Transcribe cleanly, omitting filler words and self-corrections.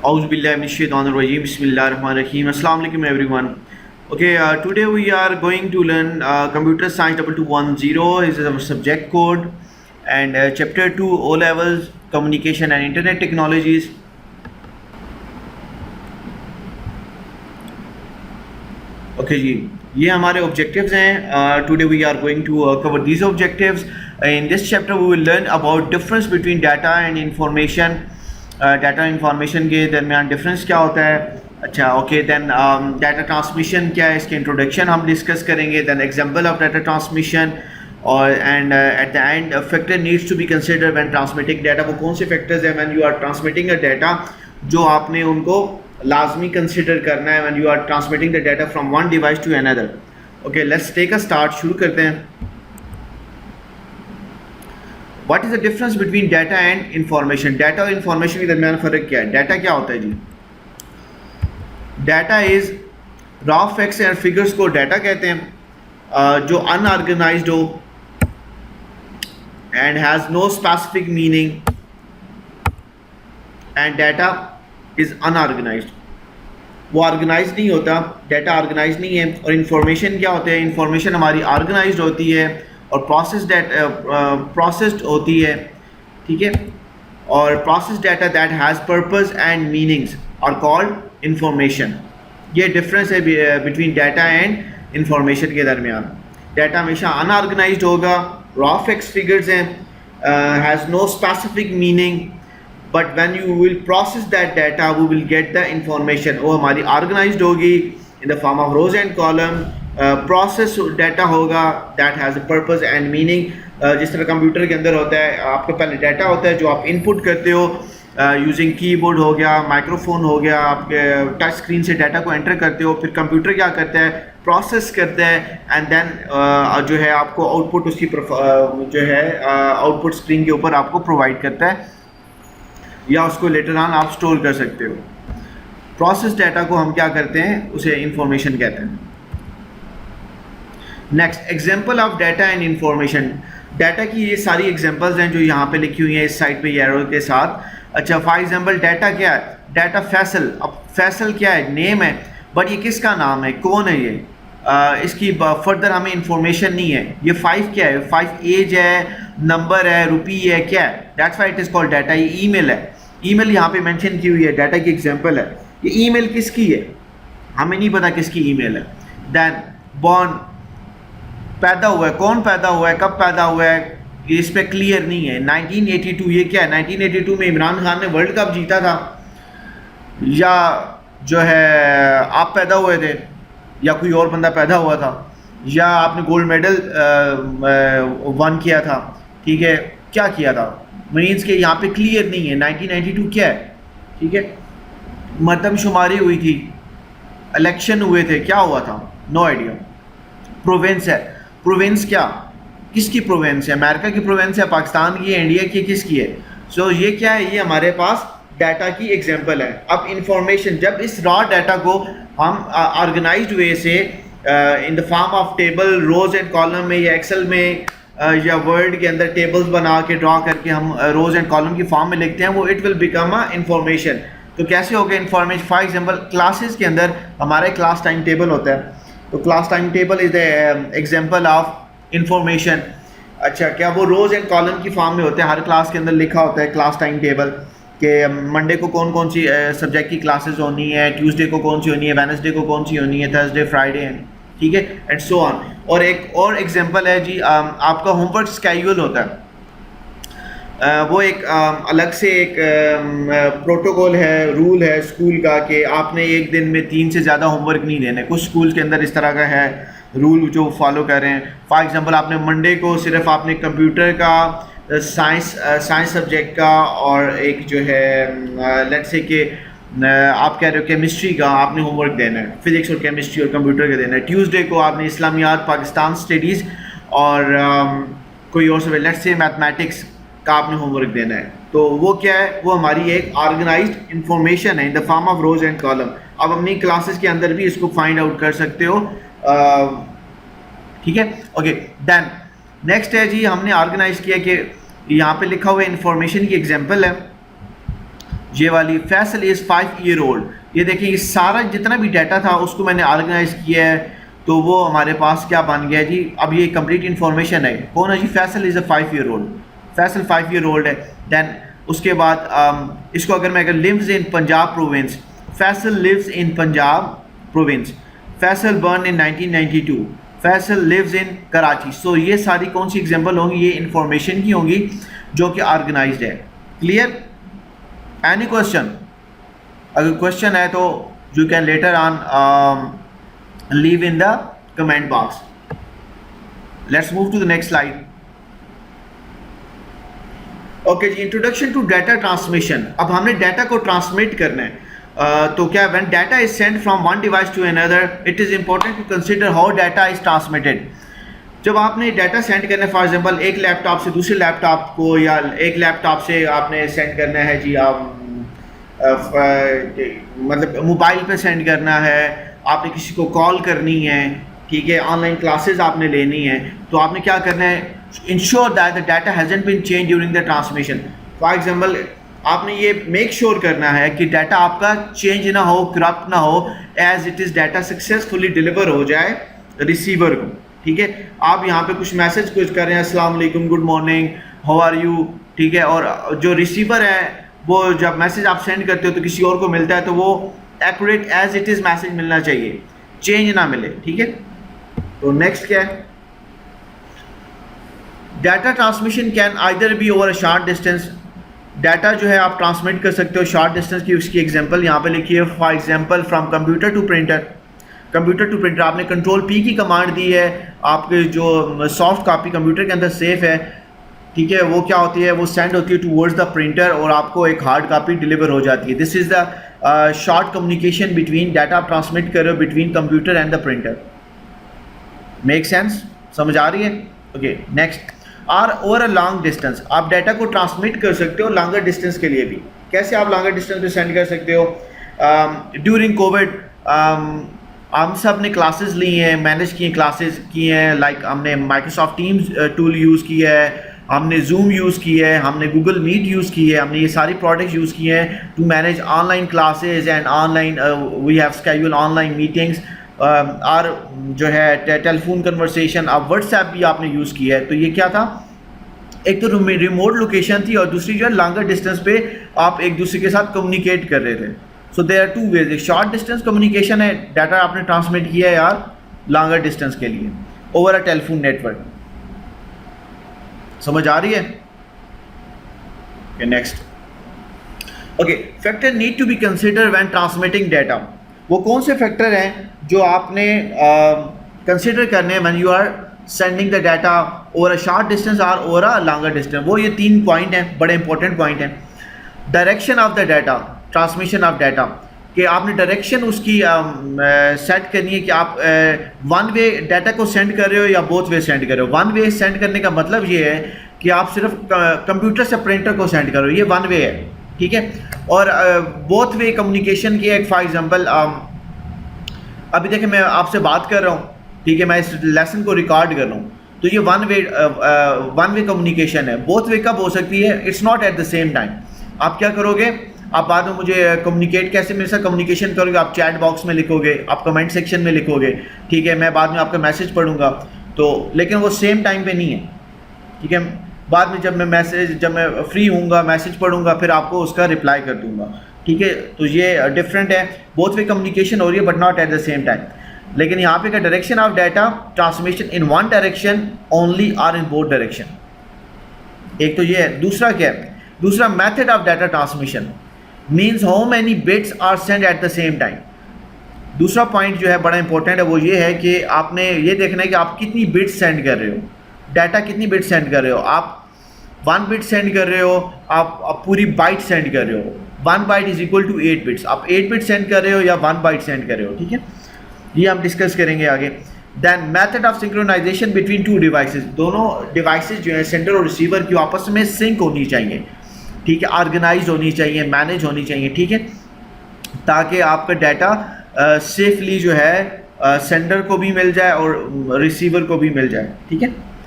Auzubillahiminash-shaytanir-rajim. Bismillahir-rahmanir-rahim. Assalamu alaikum everyone. Okay, today we are going to learn Computer Science 2210 is our subject code, and Chapter 2 O Levels Communication and Internet Technologies. Okay जी, ये हमारे objectives हैं. Today we are going to cover these objectives. In this chapter we will learn about difference between data and information. Data information के दरमियान difference क्या होता है. अच्छा okay, then data transmission क्या है, इसके इंट्रोडक्शन हम डिस्कस करेंगे. Then example of data transmission और and at the end factor needs to be considered when transmitting data. वो कौन से फैक्टर्स हैं when you are transmitting a data जो आपने उनको लाजमी कंसिडर करना है when you are transmitting the data from one device to another. Okay, let's take a start. शुरू करते हैं. What is the difference between data and information? Data और इंफॉर्मेशन के दरमियान फ़र्क क्या है? डाटा क्या होता है जी? Data is raw facts and figures को डाटा कहते हैं जो अनऑर्गेनाइज्ड हो and has no specific meaning, and data is unorganized. वो ऑर्गेनाइज नहीं होता, डाटा ऑर्गेनाइज नहीं है. और इंफॉर्मेशन क्या होता है? इंफॉर्मेशन हमारी ऑर्गेनाइज्ड होती है और प्रोसेस्ड होती है. ठीक है, और process data that has purpose and meanings are called information. ये डिफरेंस है बिटवीन डाटा एंड इंफॉर्मेशन के दरमियान. डाटा हमेशा अनऑर्गेनाइज्ड होगा, रॉ फैक्ट्स फिगर्स हैं, has no specific meaning, but when you will process that data we will get the information. वो हमारी organized होगी in the form of rows and column. Process data होगा that has a purpose and meaning. जिस तरह computer के अंदर होता है, आपके पहले डाटा होता है जो आप इनपुट करते हो यूजिंग कीबोर्ड हो गया, माइक्रोफोन हो गया, आपके टच स्क्रीन से डाटा को एंटर करते हो. फिर कंप्यूटर क्या करता है? प्रोसेस करता है एंड देन जो है आपको आउटपुट उसकी जो है आउटपुट स्क्रीन के ऊपर आपको प्रोवाइड करता है, या उसको लेटर ऑन आप स्टोर कर सकते हो. प्रोसेस डाटा को हम क्या करते हैं? उसे इंफॉर्मेशन कहते हैं. Next, example of data and information. Data की ये सारी एग्जाम्पल्स हैं जो यहाँ पे लिखी हुई हैं इस साइड पे एरो के साथ. अच्छा, फॉर एग्जाम्पल डाटा क्या है? डाटा फैसल. अब फैसल क्या है? नेम है, बट ये किसका नाम है? कौन है ये? इसकी फर्दर हमें इंफॉर्मेशन नहीं है. ये 5 क्या है? 5 एज है, नंबर है, रुपी है, क्या है? That's why it is called data. ये ईमेल है. ईमेल यहाँ पे मेंशन की हुई है, डाटा की एग्जाम्पल है. ये ईमेल किसकी है? हमें नहीं पता किसकी ईमेल है. देन बॉर्न, पैदा हुआ है, कौन पैदा हुआ है, कब पैदा हुआ है, इस पे क्लियर नहीं है. 1982, ये क्या है? 1982 में इमरान खान ने वर्ल्ड कप जीता था, या जो है आप पैदा हुए थे, या कोई और बंदा पैदा हुआ था, या आपने गोल्ड मेडल वन किया था. ठीक है, क्या किया था? मीन्स के यहाँ पे क्लियर नहीं है. 1992 क्या है? ठीक है, मरदमशुमारी हुई थी, इलेक्शन हुए थे, क्या हुआ था? No idea. प्रोविंस है. प्रोविंस क्या? किसकी प्रोविंस है? अमेरिका की प्रोविंस है, पाकिस्तान की है, इंडिया की, किसकी है? सो ये क्या है? ये हमारे पास डाटा की एग्जांपल है. अब इंफॉर्मेशन, जब इस रॉ डाटा को हम ऑर्गेनाइज्ड वे से in the form of table, rows and column में, या एक्सेल में, या वर्ड के अंदर टेबल्स बना के ड्रॉ करके हम रोज एंड कॉलम की फॉर्म में लिखते हैं, वो it will become a information. तो कैसे हो गया इंफॉर्मेशन? फॉर एग्जाम्पल क्लासेस के अंदर हमारा क्लास टाइम टेबल होता है, तो class time table is the example of information. अच्छा, क्या वो रोज़ एंड कॉलम की फॉर्म में होते हैं? हर क्लास के अंदर लिखा होता है क्लास टाइम टेबल कि मंडे को कौन कौन सी सब्जेक्ट की क्लासेस होनी है, ट्यूसडे को कौन सी होनी है, वेडनेसडे को कौन सी होनी है, थर्सडे, फ्राइडे, ठीक है, एंड सो ऑन. और एक और एग्जांपल है जी, आपका होमवर्क स्केड्यूल होता है. वो एक अलग से एक प्रोटोकॉल है, रूल है स्कूल का कि आपने एक दिन में 3 से ज़्यादा होमवर्क नहीं देने. कुछ स्कूल के अंदर इस तरह का है रूल जो फॉलो कर रहे हैं. फॉर एग्जांपल आपने मंडे को सिर्फ आपने कंप्यूटर का, साइंस सब्जेक्ट का, और एक जो है लेट्स से कि आप कह रहे हो केमिस्ट्री का आपने होमवर्क देना है, फिजिक्स और केमिस्ट्री और कंप्यूटर का देना है. ट्यूसडे को आपने इस्लामियात, पाकिस्तान स्टडीज़ और कोई और सब लेट्स से मैथमेटिक्स का आपने होमवर्क देना है. तो वो क्या है? वो हमारी एक ऑर्गेनाइज्ड इंफॉर्मेशन है इन the form of rows and column. अब अपनी क्लासेस के अंदर भी इसको फाइंड आउट कर सकते हो. ठीक है, ओके. देन नेक्स्ट है जी, हमने ऑर्गेनाइज किया कि यहाँ पे लिखा हुआ इंफॉर्मेशन की एग्जांपल है. ये वाली फैसल इज़ 5 ईयर ओल्ड, ये देखिए ये सारा जितना भी डाटा था उसको मैंने ऑर्गेनाइज किया है, तो वो हमारे पास क्या बन गया जी, अब ये कंप्लीट इन्फॉर्मेशन है। कौन है जी, Faisal is a 5 year old, Faisal 5 year old है। दैन उसके बाद इसको अगर मैं lives in Punjab province, Faisal lives in Punjab province, Faisal born in 1992, Faisal lives in Karachi. So ये सारी कौन सी एग्जांपल होंगी, ये इंफॉर्मेशन की होंगी जो कि ऑर्गेनाइज्ड है। क्लियर? Any question? अगर क्वेश्चन है तो you can later on leave in the comment box. Let's move to the next slide. Okay जी, इंट्रोडक्शन टू डाटा ट्रांसमिशन। अब हमने डाटा को ट्रांसमिट करना है, तो क्या when data is sent from one device to another, it is important to consider how data is transmitted. जब आपने डाटा सेंड करना है, फॉर एग्जांपल एक लैपटॉप से दूसरे लैपटॉप को, या एक लैपटॉप से आपने सेंड करना है जी, आप मतलब मोबाइल पे सेंड करना है, आपने किसी को कॉल करनी है, ठीक है, ऑनलाइन क्लासेस आपने लेनी है, तो आपने क्या करना है, ensure that the data hasn't been change during the transmission. For example आपने ये मेक श्योर करना है कि डाटा आपका चेंज ना हो, करप्ट ना हो, as it is data successfully deliver हो जाए रिसीवर को। ठीक है, आप यहाँ पे कुछ मैसेज कुछ कर रहे हैं, अस्सलाम वालेकुम, good morning, how are you, ठीक है, और जो रिसीवर है वो जब मैसेज आप सेंड करते हो तो किसी और को मिलता है, तो वो accurate as it is message मिलना चाहिए, चेंज ना मिले। ठीक है, तो नेक्स्ट क्या है, data transmission can either be over a short distance. Data जो है आप ट्रांसमिट कर सकते हो शॉर्ट डिस्टेंस की, उसकी एग्जांपल यहाँ पे लिखी है, for example from computer to printer. Computer to printer आपने कंट्रोल पी की कमांड दी है, आपके जो सॉफ्ट कॉपी कंप्यूटर के अंदर सेफ है, ठीक है, वो क्या होती है, वो सेंड होती है टूवर्ड्स द प्रिंटर और आपको एक हार्ड कॉपी डिलीवर हो जाती है। This is the short communication between, data आप ट्रांसमिट कर रहे हो between computer and the printer. Make sense? समझ आ रही है? Okay, next, or over a long distance. आप डाटा को ट्रांसमिट कर सकते हो लॉन्गर डिस्टेंस के लिए भी। कैसे आप लॉन्गर डिस्टेंस पे सेंड कर सकते हो? ड्यूरिंग कोविड हम सब ने क्लासेस ली हैं, मैनेज किए, क्लासेस की हैं, लाइक हमने माइक्रोसॉफ्ट टीम्स टूल यूज़ किया है, हमने जूम यूज़ किया है, हमने गूगल मीट यूज़ की है, हमने ये सारी प्रोडक्ट्स यूज़ किए हैं to manage online classes and online we have schedule online meetings, और जो है टेलीफोन कन्वर्सेशन, अब व्हाट्सएप भी आपने यूज़ किया है। तो ये क्या था, एक तो रिमोट लोकेशन थी और दूसरी जो है लॉन्गर डिस्टेंस पे आप एक दूसरे के साथ कम्युनिकेट कर रहे थे। So there are two ways, एक शॉर्ट डिस्टेंस कम्युनिकेशन है, डाटा आपने ट्रांसमिट किया है यार लॉन्गर डिस्टेंस के लिए ओवर अ टेलीफोन नेटवर्क। समझ आ रही है? Next, okay, factor need to be consider when transmitting data. वो कौन से फैक्टर हैं जो आपने कंसिडर करने हैं when you are sending the data over a short distance और ओवर अ लॉन्गर डिस्टेंस? वो ये 3 पॉइंट हैं, बड़े इंपॉर्टेंट पॉइंट हैं। Direction of the data, transmission of data, कि आपने डायरेक्शन उसकी सेट करनी है कि आप वन वे डाटा को सेंड कर रहे हो या बोथ वे सेंड कर रहे हो। वन वे सेंड करने का मतलब ये है कि आप सिर्फ कंप्यूटर से प्रिंटर को सेंड कर रहे हो, ये वन वे है, ठीक है। और बोथ वे कम्युनिकेशन की एक फॉर एग्जांपल, अभी देखिए मैं आपसे बात कर रहा हूँ, ठीक है, मैं इस लेसन को रिकॉर्ड कर रहा हूँ, तो ये वन वे कम्युनिकेशन है। बोथ वे कब हो सकती है? It's not at the same time. आप क्या करोगे, आप बाद में मुझे कम्युनिकेट कैसे मेरे साथ कम्युनिकेशन करोगे, आप चैट बॉक्स में लिखोगे, आप कमेंट सेक्शन में लिखोगे, ठीक है, मैं बाद में आपका मैसेज पढ़ूंगा, तो लेकिन वो सेम टाइम पे नहीं है, ठीक है। बाद में जब मैं फ्री हूँगा, मैसेज पढ़ूंगा, फिर आपको उसका रिप्लाई कर दूंगा, ठीक है। तो ये डिफरेंट है, बोथ वे कम्युनिकेशन हो रही है but not at the same time. लेकिन यहाँ पे का direction of data transmission in one direction only और इन बोथ डायरेक्शन, एक तो ये है। दूसरा क्या है? दूसरा method of data transmission means how many bits are send at the same time. दूसरा पॉइंट जो है बड़ा इंपॉर्टेंट है, वो ये है कि आपने ये देखना है कि आप कितनी बिट्स सेंड कर रहे हो, डाटा कितनी बिट्स सेंड कर रहे हो। आप 1 बिट सेंड कर रहे हो, आप पूरी बाइट सेंड कर रहे हो, 1 byte is equal to 8 bits. आप 8 बिट सेंड कर रहे हो या 1 बाइट सेंड कर रहे हो, ठीक है। ये हम डिस्कस करेंगे आगे। Then method of synchronisation between 2 devices, दोनों डिवाइसेस जो है सेंडर और रिसीवर की आपस में सिंक होनी चाहिए, ठीक है, ऑर्गेनाइज होनी चाहिए, मैनेज होनी चाहिए, ठीक है, ताकि आपका डाटा सेफली जो है सेंडर को भी मिल जाए और रिसीवर को भी मिल जाए, ठीक है।